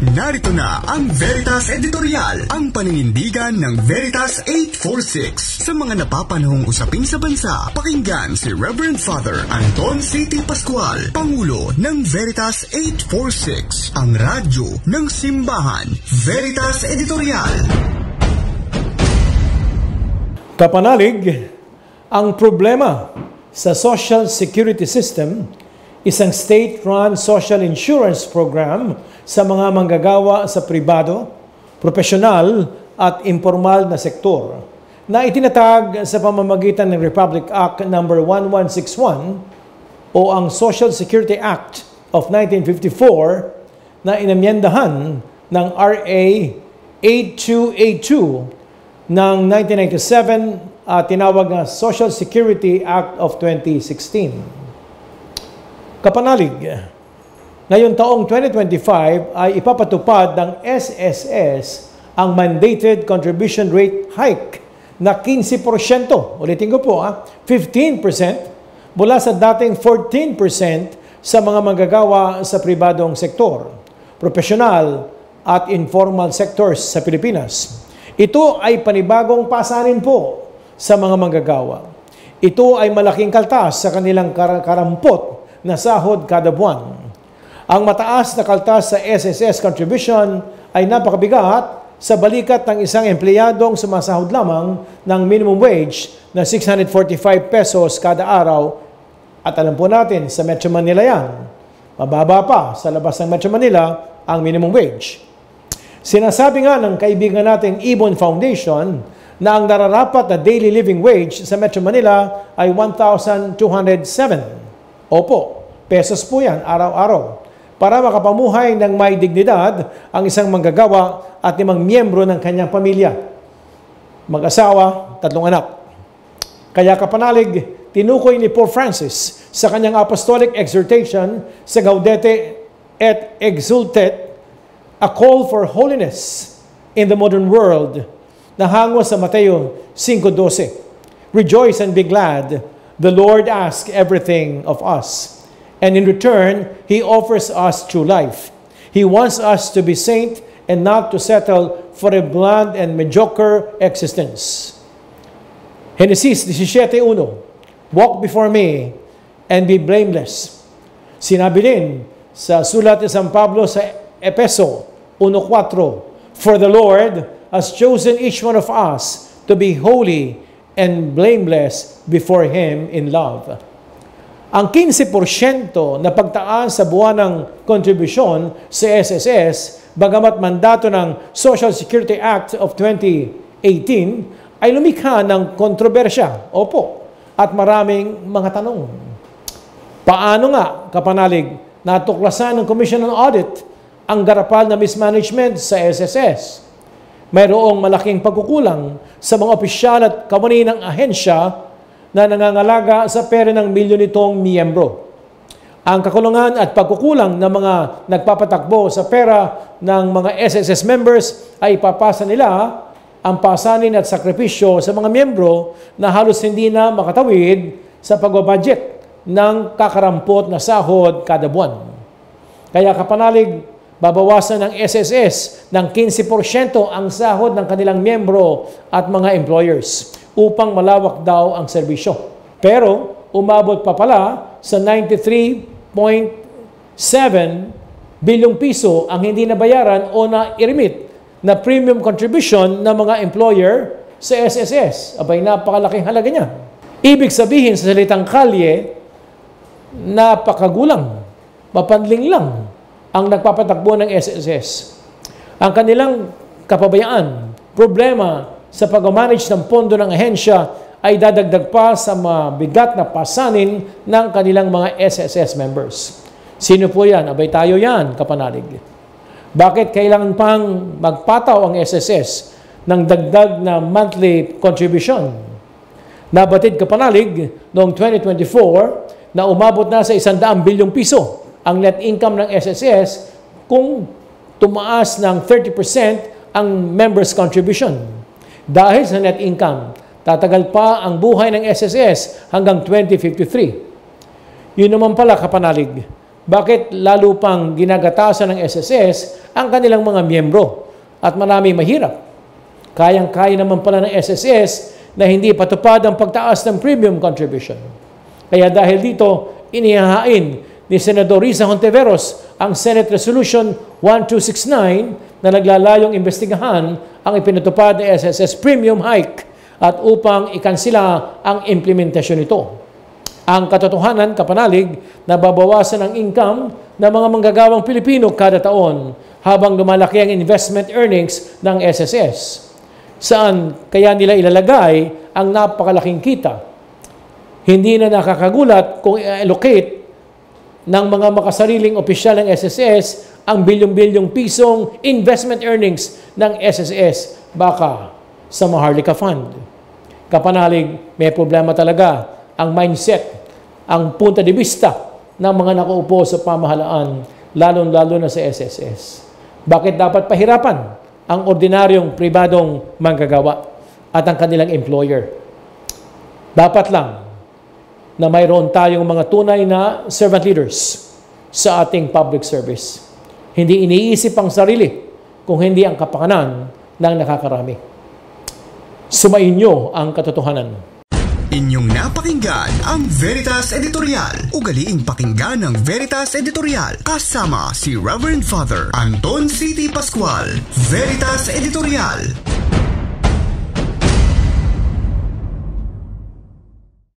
Narito na ang Veritas Editorial, ang paninindigan ng Veritas 846 sa mga napapanahong usapin sa bansa. Pakinggan si Reverend Father Anton C.T. Pascual, Pangulo ng Veritas 846, ang radyo ng simbahan. Veritas Editorial. Kapanalig, ang problema sa Social Security System, isang state-run social insurance program sa mga manggagawa sa pribado, profesional at informal na sektor na itinatag sa pamamagitan ng Republic Act No. 1161 o ang Social Security Act of 1954 na inamyendahan ng RA 8282 ng 1997 at tinawag na Social Security Act of 2016. Kapanalig, ngayong taong 2025 ay ipapatupad ng SSS ang mandated contribution rate hike na 15%. Ulitin ko po, 15% mula sa dating 14% sa mga manggagawa sa pribadong sektor, profesional at informal sectors sa Pilipinas. Ito ay panibagong pasanin po sa mga manggagawa. Ito ay malaking kaltas sa kanilang karampot na sahod kada buwan. Ang mataas na kaltas sa SSS contribution ay napakabigat sa balikat ng isang empleyadong sumasahod lamang ng minimum wage na 645 pesos kada araw. At alam po natin, sa Metro Manila yan, mababa pa sa labas ng Metro Manila ang minimum wage. Sinasabi nga ng kaibigan nating Ibon Foundation na ang nararapat na daily living wage sa Metro Manila ay 1,207. Opo, pesos po yan araw-araw para makapamuhay ng may dignidad ang isang manggagawa at 5 miyembro ng kanyang pamilya. Mag-asawa, 3 anak. Kaya kapanalig, tinukoy ni Pope Francis sa kanyang apostolic exhortation sa Gaudete et Exultet, a call for holiness in the modern world, na hango sa Mateo 5:12. Rejoice and be glad, the Lord asks everything of us, and in return, He offers us true life. He wants us to be saint and not to settle for a bland and mediocre existence. Genesis 17:1, walk before me and be blameless. Sinabi din sa sulat ni San Pablo sa Epeso 1:4, for the Lord has chosen each one of us to be holy and blameless before Him in love. Ang 15% na pagtaas sa buwanang kontribusyon sa SSS, bagamat mandato ng Social Security Act of 2018, ay lumikha ng kontrobersya. Opo, at maraming mga tanong. Paano nga, kapanalig, natuklasan ng Commission on Audit ang garapal na mismanagement sa SSS? Mayroong malaking pagkukulang sa mga opisyal at kawani ng ahensya na nangangalaga sa pera ng milyon nitong miyembro. Ang kakulangan at pagkukulang ng mga nagpapatakbo sa pera ng mga SSS members ay ipapasa nila ang pasanin at sakripisyo sa mga miyembro na halos hindi na makatawid sa pagbabudget ng kakarampot na sahod kada buwan. Kaya kapanalig, babawasan ng SSS ng 15% ang sahod ng kanilang miyembro at mga employers upang malawak daw ang serbisyo. Pero umabot pa pala sa 93.7 bilyong piso ang hindi nabayaran o na-remit na premium contribution ng mga employer sa SSS. Abay, napakalaking halaga niya. Ibig sabihin sa salitang kalye, napakagulang, mapanling lang ang nagpapatakbo ng SSS. Ang kanilang kapabayaan, problema sa pag-manage ng pondo ng ahensya ay dadagdag pa sa mabigat na pasanin ng kanilang mga SSS members. Sino po yan? Abay tayo yan, kapanalig. Bakit kailangan pang magpataw ang SSS ng dagdag na monthly contribution? Nabatid, kapanalig, noong 2024 na umabot na sa 100 bilyong piso ang net income ng SSS kung tumaas ng 30% ang members' contribution. Dahil sa net income, tatagal pa ang buhay ng SSS hanggang 2053. Yun naman pala, kapanalig, bakit lalo pang ginagatasan ng SSS ang kanilang mga miyembro at marami mahirap. Kayang-kaya naman pala ng SSS na hindi patupad ang pagtaas ng premium contribution. Kaya dahil dito, inihahain ni Senador Risa Hontiveros ang Senate Resolution 1269 na naglalayong imbestigahan ang ipinatupad ng SSS premium hike at upang ikansila ang implementasyon nito. Ang katotohanan, kapanalig, na babawasan ang income ng mga manggagawang Pilipino kada taon habang lumalaki ang investment earnings ng SSS. Saan kaya nila ilalagay ang napakalaking kita? Hindi na nakakagulat kung i-allocate ng mga makasariling opisyal ng SSS ang bilyong-bilyong pisong investment earnings ng SSS baka sa Maharlika Fund. Kapanalig, may problema talaga ang mindset, ang punta de vista ng mga nakaupo sa pamahalaan, lalong-lalo na sa SSS. Bakit dapat pahirapan ang ordinaryong pribadong manggagawa at ang kanilang employer? Dapat lang na mayroon tayong mga tunay na servant leaders sa ating public service. Hindi iniisip ang sarili kung hindi ang kapakanan ng nakakarami. Sumainyo ang katotohanan. Inyong napakinggan ang Veritas Editorial. Ugaliing pakinggan ng Veritas Editorial kasama si Reverend Father Anton C.T. Pascual. Veritas Editorial.